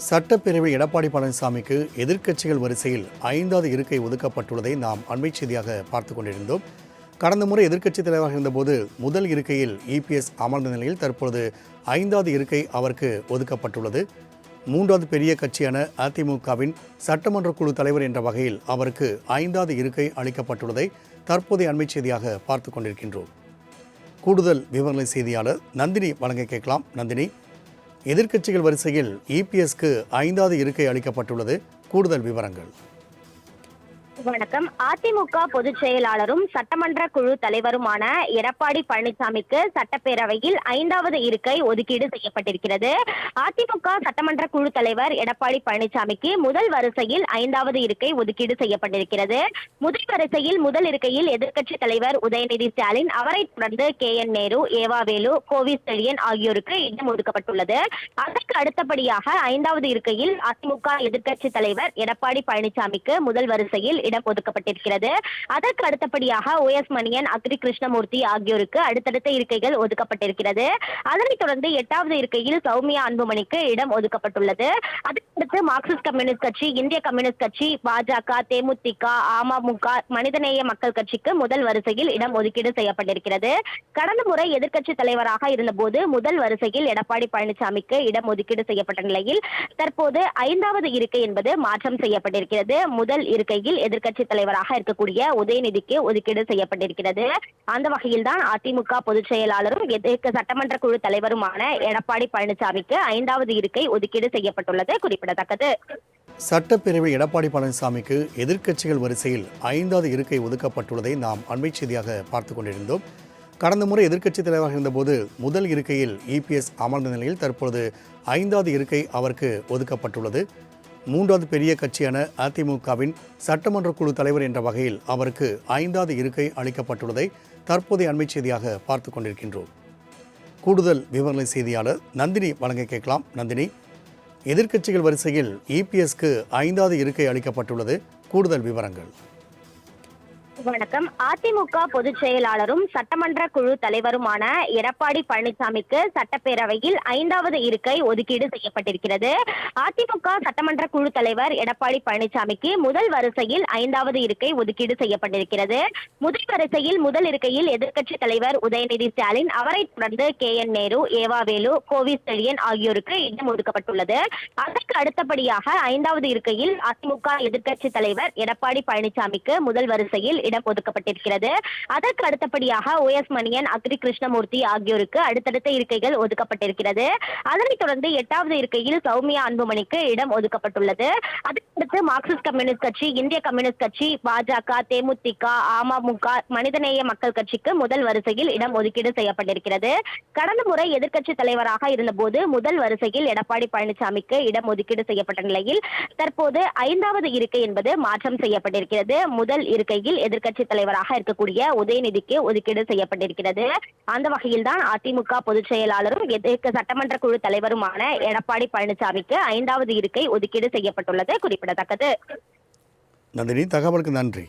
சட்டப்பேரவை எடப்பாடி பழனிசாமிக்கு எதிர்க்கட்சிகள் வரிசையில் 5வது இருக்கை ஒதுக்கப்பட்டுள்ளதை நாம் அண்மை செய்தியாக பார்த்து கொண்டிருந்தோம். கடந்த முறை எதிர்க்கட்சித் தலைவராக இருந்தபோது முதல் இருக்கையில் இபிஎஸ் அமர்ந்த நிலையில் தற்பொழுது 5வது இருக்கை அவருக்கு ஒதுக்கப்பட்டுள்ளது. 3வது பெரிய கட்சியான அதிமுகவின் சட்டமன்ற குழு தலைவர் என்ற வகையில் அவருக்கு 5வது இருக்கை அளிக்கப்பட்டுள்ளதை தற்போதைய அண்மை செய்தியாக பார்த்து கொண்டிருக்கின்றோம். கூடுதல் விவரங்களை செய்தியாளர் நந்தினி வழங்க கேட்கலாம். நந்தினி, எதிர்க்கட்சிகள் வரிசையில் இபிஎஸ்க்கு 5வது இருக்கை அளிக்கப்பட்டுள்ளது, கூடுதல் விவரங்கள். வணக்கம். அதிமுக பொதுச் செயலாளரும் சட்டமன்ற குழு தலைவருமான எடப்பாடி பழனிசாமிக்கு சட்டப்பேரவையில் 5வது இருக்கை ஒதுக்கீடு செய்யப்பட்டிருக்கிறது. அதிமுக சட்டமன்ற குழு தலைவர் எடப்பாடி பழனிசாமிக்கு முதல் வரிசையில் 5வது இருக்கை ஒதுக்கீடு செய்யப்பட்டிருக்கிறது. முதல் வரிசையில் முதல் இருக்கையில் எதிர்க்கட்சி தலைவர் உதயநிதி ஸ்டாலின், அவரை தொடர்ந்து KN நேரு, ஏவாவேலு, கோவி செழியன் ஆகியோருக்கு இடம் ஒதுக்கப்பட்டுள்ளது. அதற்கு அடுத்தபடியாக 5வது இருக்கையில் அதிமுக எதிர்க்கட்சி தலைவர் எடப்பாடி பழனிசாமிக்கு முதல் வரிசையில் இடம் ஒதுக்கப்பட்டிருக்கிறது. அதற்கு அடுத்தபடியாக OS மணியன், அக்ரி கிருஷ்ணமூர்த்தி ஆகியோருக்கு அடுத்தடுத்த இருக்கைகள் ஒதுக்கப்பட்டிருக்கிறது. அதனைத் தொடர்ந்து 8வது இருக்கையில் சௌமியா அன்புமணிக்கு இடம் ஒதுக்கப்பட்டுள்ளது. அதற்கடுத்து மார்க்சிஸ்ட் கம்யூனிஸ்ட் கட்சி, இந்திய கம்யூனிஸ்ட் கட்சி, பாஜக, தேமுதிக, அமமுக, மனிதநேய மக்கள் கட்சிக்கு முதல் வரிசையில் இடம் ஒதுக்கீடு செய்யப்பட்டிருக்கிறது. கடந்த முறை எதிர்க்கட்சி தலைவராக இருந்தபோது முதல் வரிசையில் எடப்பாடி பழனிசாமிக்கு இடம் ஒதுக்கீடு செய்யப்பட்ட நிலையில் தற்போது 5வது இருக்கை என்பது மாற்றம் செய்யப்பட்டிருக்கிறது. முதல் இருக்கையில் எதிர்க்கட்சி தலைவராக இருக்கக்கூடிய உதயநிதிக்கு ஒதுக்கீடு செய்யப்பட்டிருக்கிறது. அந்த வகையில் தான் அதிமுக பொதுச் செயலாளரும் சட்டமன்ற குழு தலைவருமான எடப்பாடி பழனிசாமிக்கு 5வது இருக்கை ஒதுக்கீடு செய்யப்பட்டுள்ளது குறிப்பிடத்தக்கது. சட்டப்பேரவை எடப்பாடி பழனிசாமிக்கு எதிர்க்கட்சிகள் வரிசையில் 5வது இருக்கை ஒதுக்கப்பட்டுள்ளதை நாம் அண்மை செய்தியாக பார்த்து கொண்டிருந்தோம். கடந்த முறை எதிர்க்கட்சித் தலைவராக இருந்தபோது முதல் இருக்கையில் இபிஎஸ் அமர்ந்த நிலையில் தற்பொழுது 5வது இருக்கை அவருக்கு ஒதுக்கப்பட்டுள்ளது. 3வது பெரிய கட்சியான அதிமுகவின் சட்டமன்ற குழு தலைவர் என்ற வகையில் அவருக்கு 5வது இருக்கை அளிக்கப்பட்டுள்ளதை தற்போதைய அண்மை செய்தியாக பார்த்து கொண்டிருக்கின்றோம். கூடுதல் விவரங்களை செய்தியாளர் நந்தினி வழங்க கேட்கலாம். நந்தினி, எதிர்க்கட்சிகள் வரிசையில் இபிஎஸ்க்கு 5வது இருக்கை அளிக்கப்பட்டுள்ளது, கூடுதல் விவரங்கள். வணக்கம். அதிமுக பொதுச் செயலாளரும் சட்டமன்ற குழு தலைவருமான எடப்பாடி பழனிசாமிக்கு சட்டப்பேரவையில் 5வது இருக்கை ஒதுக்கீடு செய்யப்பட்டிருக்கிறது. அதிமுக சட்டமன்ற குழு தலைவர் எடப்பாடி பழனிசாமிக்கு முதல் வரிசையில் 5வது இருக்கை ஒதுக்கீடு செய்யப்பட்டிருக்கிறது. முதல் வரிசையில் முதல் இருக்கையில் எதிர்க்கட்சி தலைவர் உதயநிதி ஸ்டாலின், அவரை தொடர்ந்து KN நேரு, ஏவாவேலு, கோவி செழியன் ஆகியோருக்கு இடம் ஒதுக்கப்பட்டுள்ளது. அதற்கு அடுத்தபடியாக 5வது இருக்கையில் அதிமுக எதிர்க்கட்சி தலைவர் எடப்பாடி பழனிசாமிக்கு முதல் வரிசையில் இடம் ஒதுக்கப்பட்டிருக்கிறது. அதற்கு அடுத்தபடியாக OS மணியன், அக்ரி கிருஷ்ணமூர்த்தி ஆகியோருக்கு அடுத்தடுத்த இருக்கைகள் ஒதுக்கப்பட்டிருக்கிறது. அதனைத் தொடர்ந்து 8வது இருக்கையில் சௌமியா அன்புமணிக்கு இடம் ஒதுக்கப்பட்டுள்ளது. அதற்கடுத்து மார்க்சிஸ்ட் கம்யூனிஸ்ட் கட்சி, இந்திய கம்யூனிஸ்ட் கட்சி, பாஜக, தேமுதிக, அமமுக, மனிதநேய மக்கள் கட்சிக்கு முதல் வரிசையில் இடம் ஒதுக்கீடு செய்யப்பட்டிருக்கிறது. கடந்த முறை எதிர்க்கட்சி தலைவராக இருந்தபோது முதல் வரிசையில் எடப்பாடி பழனிசாமிக்கு இடம் ஒதுக்கீடு செய்யப்பட்ட நிலையில் தற்போது 5வது இருக்கை என்பது மாற்றம் செய்யப்பட்டிருக்கிறது. முதல் இருக்கையில் எதிர்க்கட்சி தலைவராக இருக்கக்கூடிய உதயநிதிக்கு ஒதுக்கீடு செய்யப்பட்டிருக்கிறது. அந்த வகையில் தான் அதிமுக பொதுச் செயலாளரும் சட்டமன்ற குழு தலைவருமான எடப்பாடி பழனிசாமிக்கு 5வது இருக்கை ஒதுக்கீடு செய்யப்பட்டுள்ளது குறிப்பிடத்தக்கது. நந்தினி, தகவலுக்கு நன்றி.